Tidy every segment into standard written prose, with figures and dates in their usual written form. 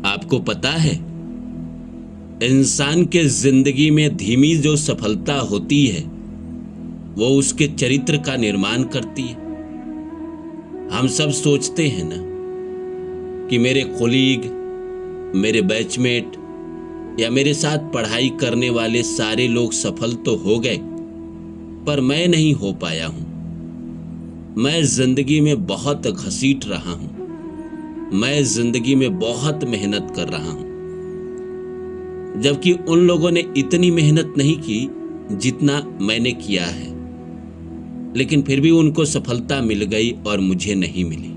आपको पता है, इंसान के जिंदगी में धीमी जो सफलता होती है वो उसके चरित्र का निर्माण करती है। हम सब सोचते हैं ना कि मेरे कोलीग, मेरे बैचमेट या मेरे साथ पढ़ाई करने वाले सारे लोग सफल तो हो गए, पर मैं नहीं हो पाया हूं। मैं जिंदगी में बहुत घसीट रहा हूं, मैं जिंदगी में बहुत मेहनत कर रहा हूं, जबकि उन लोगों ने इतनी मेहनत नहीं की जितना मैंने किया है, लेकिन फिर भी उनको सफलता मिल गई और मुझे नहीं मिली।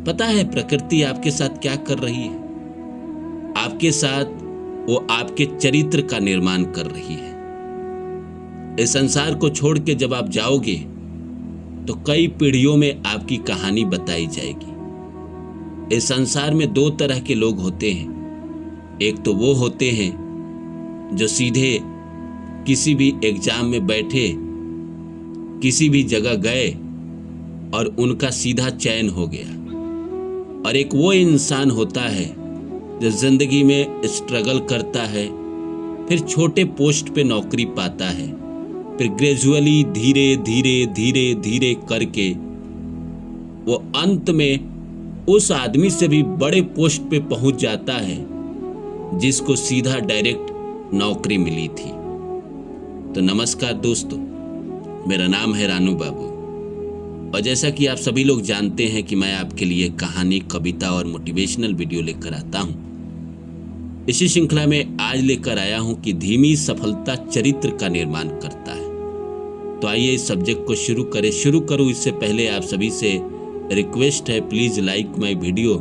पता है प्रकृति आपके साथ क्या कर रही है? आपके साथ वो आपके चरित्र का निर्माण कर रही है। इस संसार को छोड़ के जब आप जाओगे तो कई पीढ़ियों में आपकी कहानी बताई जाएगी। इस संसार में दो तरह के लोग होते हैं। एक तो वो होते हैं जो सीधे किसी भी एग्जाम में बैठे, किसी भी जगह गए और उनका सीधा चयन हो गया, और एक वो इंसान होता है जो जिंदगी में स्ट्रगल करता है, फिर छोटे पोस्ट पे नौकरी पाता है, फिर ग्रेजुअली धीरे धीरे धीरे धीरे करके वो अंत में उस आदमी से भी बड़े पोस्ट पे पहुंच जाता है जिसको सीधा डायरेक्ट नौकरी मिली थी। तो नमस्कार दोस्तों, मेरा नाम है रानू बाबू, और जैसा कि आप सभी लोग जानते हैं कि मैं आपके लिए कहानी, कविता और मोटिवेशनल वीडियो लेकर आता हूं। इसी श्रृंखला में आज लेकर आया हूं कि धीमी सफलता चरित्र का निर्माण करता है। तो आइए इस सब्जेक्ट को शुरू करूं इससे पहले आप सभी से रिक्वेस्ट है, please like my video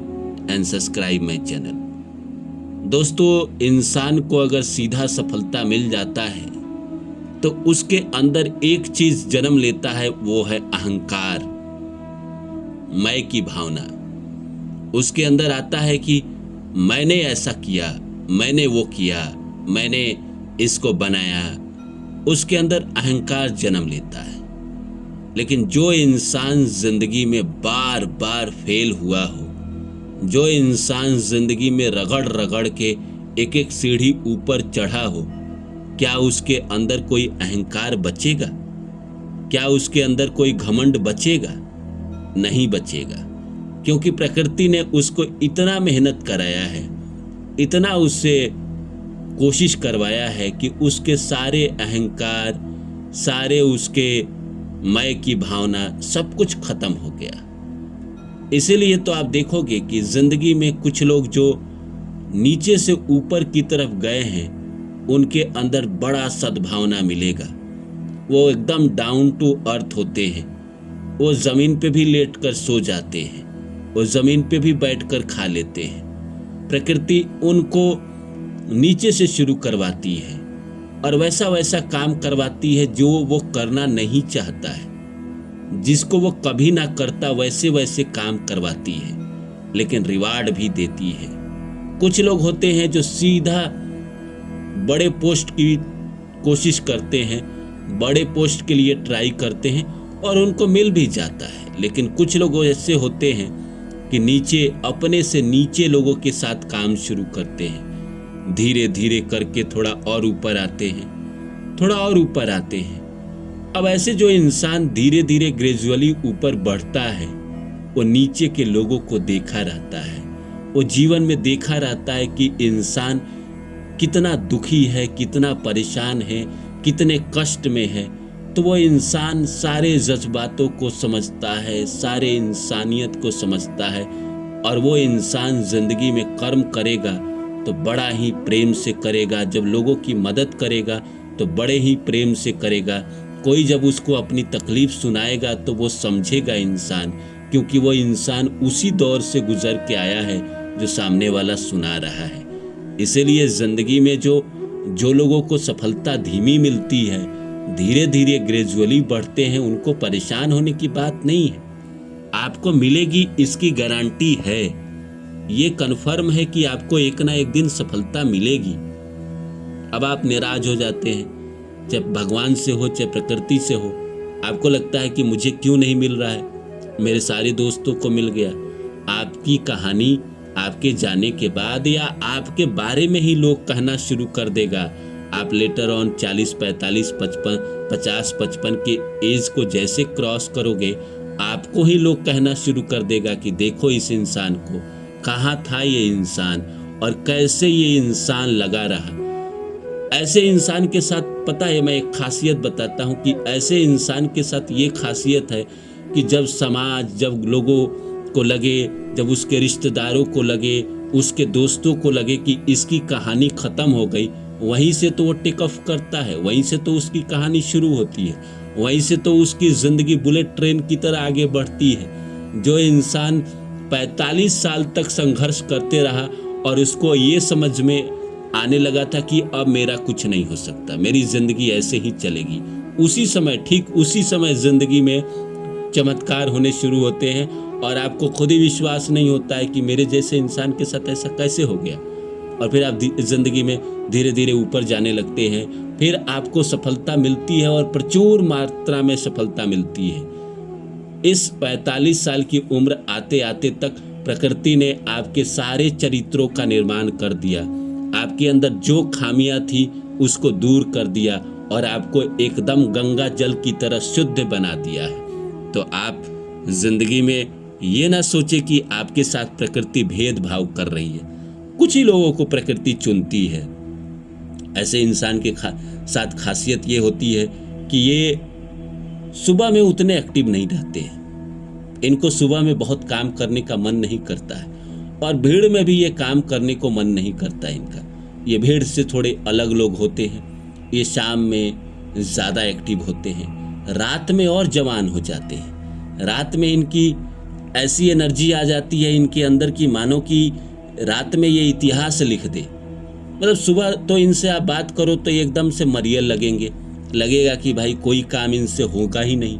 and subscribe my channel. दोस्तों, इंसान को अगर सीधा सफलता मिल जाता है तो उसके अंदर एक चीज जन्म लेता है, वो है अहंकार, मैं की भावना। उसके अंदर आता है कि मैंने ऐसा किया, मैंने वो किया, मैंने इसको बनाया। उसके अंदर अहंकार जन्म लेता है। लेकिन जो इंसान जिंदगी में बार बार फेल हुआ हो, जो इंसान जिंदगी में रगड़ रगड़ के एक एक सीढ़ी ऊपर चढ़ा हो, क्या उसके अंदर कोई अहंकार बचेगा? क्या उसके अंदर कोई घमंड बचेगा? नहीं बचेगा, क्योंकि प्रकृति ने उसको इतना मेहनत कराया है, इतना उससे कोशिश करवाया है कि उसके सारे अहंकार, सारे उसके मैं की भावना, सब कुछ खत्म हो गया। इसीलिए तो आप देखोगे कि जिंदगी में कुछ लोग जो नीचे से ऊपर की तरफ गए हैं, उनके अंदर बड़ा सद्भावना मिलेगा। वो एकदम डाउन टू अर्थ होते हैं। वो जमीन पे भी लेटकर सो जाते हैं, वो जमीन पे भी बैठकर खा लेते हैं। प्रकृति उनको नीचे से शुरू करवाती है और वैसा वैसा काम करवाती है जो वो करना नहीं चाहता है, जिसको वो कभी ना करता वैसे वैसे काम करवाती है, लेकिन रिवार्ड भी देती है। कुछ लोग होते हैं जो सीधा बड़े पोस्ट की कोशिश करते हैं, बड़े पोस्ट के लिए ट्राई करते हैं और उनको मिल भी जाता है। लेकिन कुछ लोग ऐसे होते हैं कि नीचे, अपने से नीचे लोगों के साथ काम शुरू करते हैं, धीरे धीरे करके थोड़ा और ऊपर आते हैं, थोड़ा और ऊपर आते हैं। अब ऐसे जो इंसान धीरे धीरे ग्रेजुअली ऊपर बढ़ता है, वो नीचे के लोगों को देखा रहता है, वो जीवन में देखा रहता है कि इंसान कितना दुखी है, कितना परेशान है, कितने कष्ट में है। तो वो इंसान सारे जज्बातों को समझता है, सारे इंसानियत को समझता है, और वो इंसान जिंदगी में कर्म करेगा तो बड़ा ही प्रेम से करेगा। जब लोगों की मदद करेगा तो बड़े ही प्रेम से करेगा। कोई जब उसको अपनी तकलीफ सुनाएगा तो वो समझेगा इंसान, क्योंकि वो इंसान उसी दौर से गुजर के आया है जो सामने वाला सुना रहा है। इसीलिए जिंदगी में जो लोगों को सफलता धीमी मिलती है, धीरे धीरे ग्रेजुअली बढ़ते हैं, उनको परेशान होने की बात नहीं है। आपको मिलेगी, इसकी गारंटी है। ये कन्फर्म है कि आपको एक ना एक दिन सफलता मिलेगी। अब आप निराश हो जाते हैं, चाहे भगवान से हो चाहे प्रकृति से हो। आपको लगता है कि मुझे क्यों नहीं मिल रहा है, मेरे सारे दोस्तों को मिल गया। आपकी कहानी, आपके जाने के बाद या आपके बारे में ही लोग कहना शुरू कर देगा। आप लेटर ऑन 40, 45, 55, 50, 55 के एज को जैसे क्रॉस करोगे, आपको ही लोग कहना शुरू कर देगा कि देखो इस इंसान को, कहाँ था ये इंसान और कैसे ये इंसान लगा रहा। ऐसे इंसान के साथ पता है, मैं एक खासियत बताता हूँ कि ऐसे इंसान के साथ ये खासियत है कि जब समाज, जब लोगों को लगे, जब उसके रिश्तेदारों को लगे, उसके दोस्तों को लगे कि इसकी कहानी खत्म हो गई, वहीं से तो वो टेक ऑफ करता है, वहीं से तो उसकी कहानी शुरू होती है, वहीं से तो उसकी जिंदगी बुलेट ट्रेन की तरह आगे बढ़ती है। जो इंसान 45 साल तक संघर्ष करते रहा और उसको ये समझ में आने लगा था कि अब मेरा कुछ नहीं हो सकता, मेरी जिंदगी ऐसे ही चलेगी, उसी समय, ठीक उसी समय जिंदगी में चमत्कार होने शुरू होते हैं और आपको खुद ही विश्वास नहीं होता है कि मेरे जैसे इंसान के साथ ऐसा कैसे हो गया। और फिर आप जिंदगी में धीरे धीरे ऊपर जाने लगते हैं, फिर आपको सफलता मिलती है और प्रचुर मात्रा में सफलता मिलती है। इस 45 साल की उम्र आते आते तक प्रकृति ने आपके सारे चरित्रों का निर्माण कर दिया, आपके अंदर जो खामियां थी उसको दूर कर दिया और आपको एकदम गंगा जल की तरह शुद्ध बना दिया है। तो आप जिंदगी में ये ना सोचे कि आपके साथ प्रकृति भेदभाव कर रही है। कुछ ही लोगों को प्रकृति चुनती है। ऐसे इंसान के साथ खासियत ये होती है कि ये सुबह में उतने एक्टिव नहीं रहते हैं, इनको सुबह में बहुत काम करने का मन नहीं करता है और भीड़ में भी ये काम करने को मन नहीं करता है इनका। ये भीड़ से थोड़े अलग लोग होते हैं, ये शाम में ज़्यादा एक्टिव होते हैं, रात में और जवान हो जाते हैं। रात में इनकी ऐसी एनर्जी आ जाती है इनके अंदर की मानो कि रात में ये इतिहास लिख दे। मतलब सुबह तो इनसे आप बात करो तो एकदम से मरियल लगेगा कि भाई कोई काम इनसे होगा ही नहीं।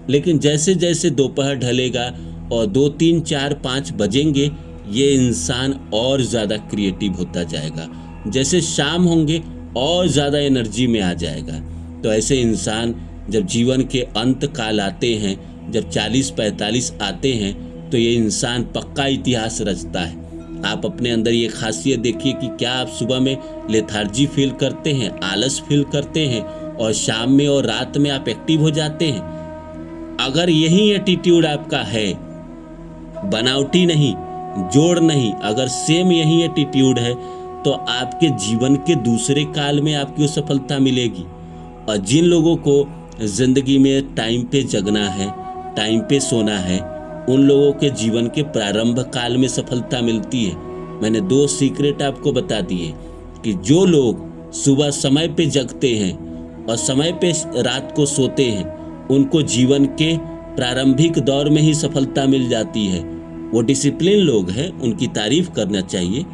लेकिन जैसे जैसे दोपहर ढलेगा और 2, 3, 4, 5 बजेंगे, ये इंसान और ज़्यादा क्रिएटिव होता जाएगा। जैसे शाम होंगे और ज़्यादा एनर्जी में आ जाएगा। तो ऐसे इंसान जब जीवन के अंत काल आते हैं, जब 40-45 आते हैं, तो ये इंसान पक्का इतिहास रचता है। आप अपने अंदर ये खासियत देखिए कि क्या आप सुबह में लेथार्जी फील करते हैं, आलस फील करते हैं और शाम में और रात में आप एक्टिव हो जाते हैं। अगर यही एटीट्यूड आपका है, बनावटी नहीं, जोड़ नहीं, अगर सेम यही एटीट्यूड है तो आपके जीवन के दूसरे काल में आपको सफलता मिलेगी। और जिन लोगों को जिंदगी में टाइम पे जगना है, टाइम पे सोना है, उन लोगों के जीवन के प्रारंभ काल में सफलता मिलती है। मैंने 2 सीक्रेट आपको बता दिए कि जो लोग सुबह समय पे जगते हैं और समय पे रात को सोते हैं, उनको जीवन के प्रारंभिक दौर में ही सफलता मिल जाती है। वो डिसिप्लिन लोग हैं, उनकी तारीफ करना चाहिए।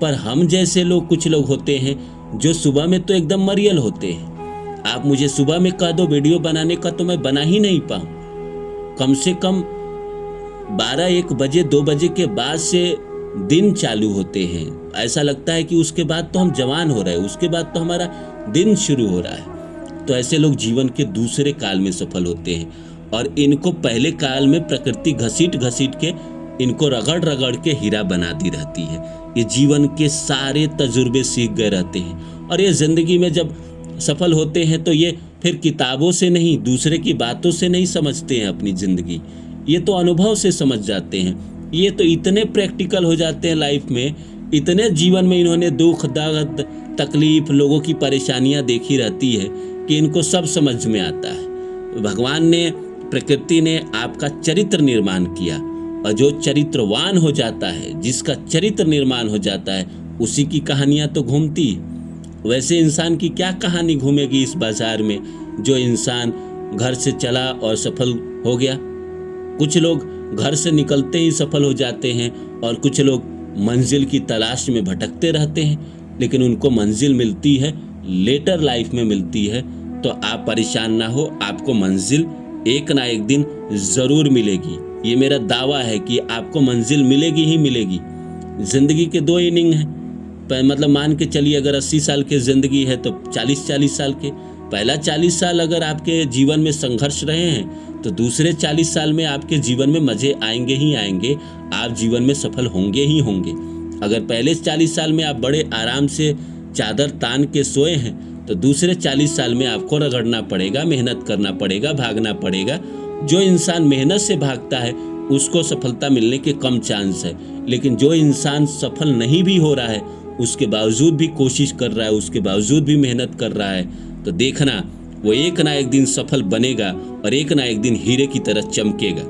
पर हम जैसे लोग, कुछ लोग होते हैं जो सुबह में तो एकदम मरियल होते हैं। आप मुझे सुबह में कह दो वीडियो बनाने का तो मैं बना ही नहीं पाऊँ। कम से कम 12-1 बजे, 2 बजे के बाद से दिन चालू होते हैं। ऐसा लगता है कि उसके बाद तो हम जवान हो रहे हैं, उसके बाद तो हमारा दिन शुरू हो रहा है। तो ऐसे लोग जीवन के दूसरे काल में सफल होते हैं और इनको पहले काल में प्रकृति घसीट के इनको रगड़ के हीरा बनाती रहती है। ये जीवन के सारे तजुर्बे सीख गए रहते हैं और ये जिंदगी में जब सफल होते हैं तो ये फिर किताबों से नहीं, दूसरे की बातों से नहीं समझते हैं अपनी जिंदगी, ये तो अनुभव से समझ जाते हैं। ये तो इतने प्रैक्टिकल हो जाते हैं लाइफ में, इतने जीवन में इन्होंने दुख, दर्द, तकलीफ, लोगों की परेशानियां देखी रहती है कि इनको सब समझ में आता है। भगवान ने, प्रकृति ने आपका चरित्र निर्माण किया और जो चरित्रवान हो जाता है, जिसका चरित्र निर्माण हो जाता है, उसी की कहानियां तो घूमती है। वैसे इंसान की क्या कहानी घूमेगी इस बाजार में जो इंसान घर से चला और सफल हो गया। कुछ लोग घर से निकलते ही सफल हो जाते हैं और कुछ लोग मंजिल की तलाश में भटकते रहते हैं, लेकिन उनको मंजिल मिलती है, लेटर लाइफ में मिलती है। तो आप परेशान ना हो, आपको मंजिल एक ना एक दिन ज़रूर मिलेगी। ये मेरा दावा है कि आपको मंजिल मिलेगी ही मिलेगी। ज़िंदगी के 2 इनिंग हैं, मतलब मान के चलिए अगर 80 साल की ज़िंदगी है तो 40-40 साल के, पहला 40 साल अगर आपके जीवन में संघर्ष रहे हैं तो दूसरे 40 साल में आपके जीवन में मज़े आएंगे ही आएंगे, आप जीवन में सफल होंगे ही होंगे। अगर पहले 40 साल में आप बड़े आराम से चादर तान के सोए हैं तो दूसरे 40 साल में आपको रगड़ना पड़ेगा, मेहनत करना पड़ेगा, भागना पड़ेगा। जो इंसान मेहनत से भागता है उसको सफलता मिलने के कम चांस है, लेकिन जो इंसान सफल नहीं भी हो रहा है, उसके बावजूद भी कोशिश कर रहा है, उसके बावजूद भी मेहनत कर रहा है, तो देखना वो एक ना एक दिन सफल बनेगा और एक ना एक दिन हीरे की तरह चमकेगा।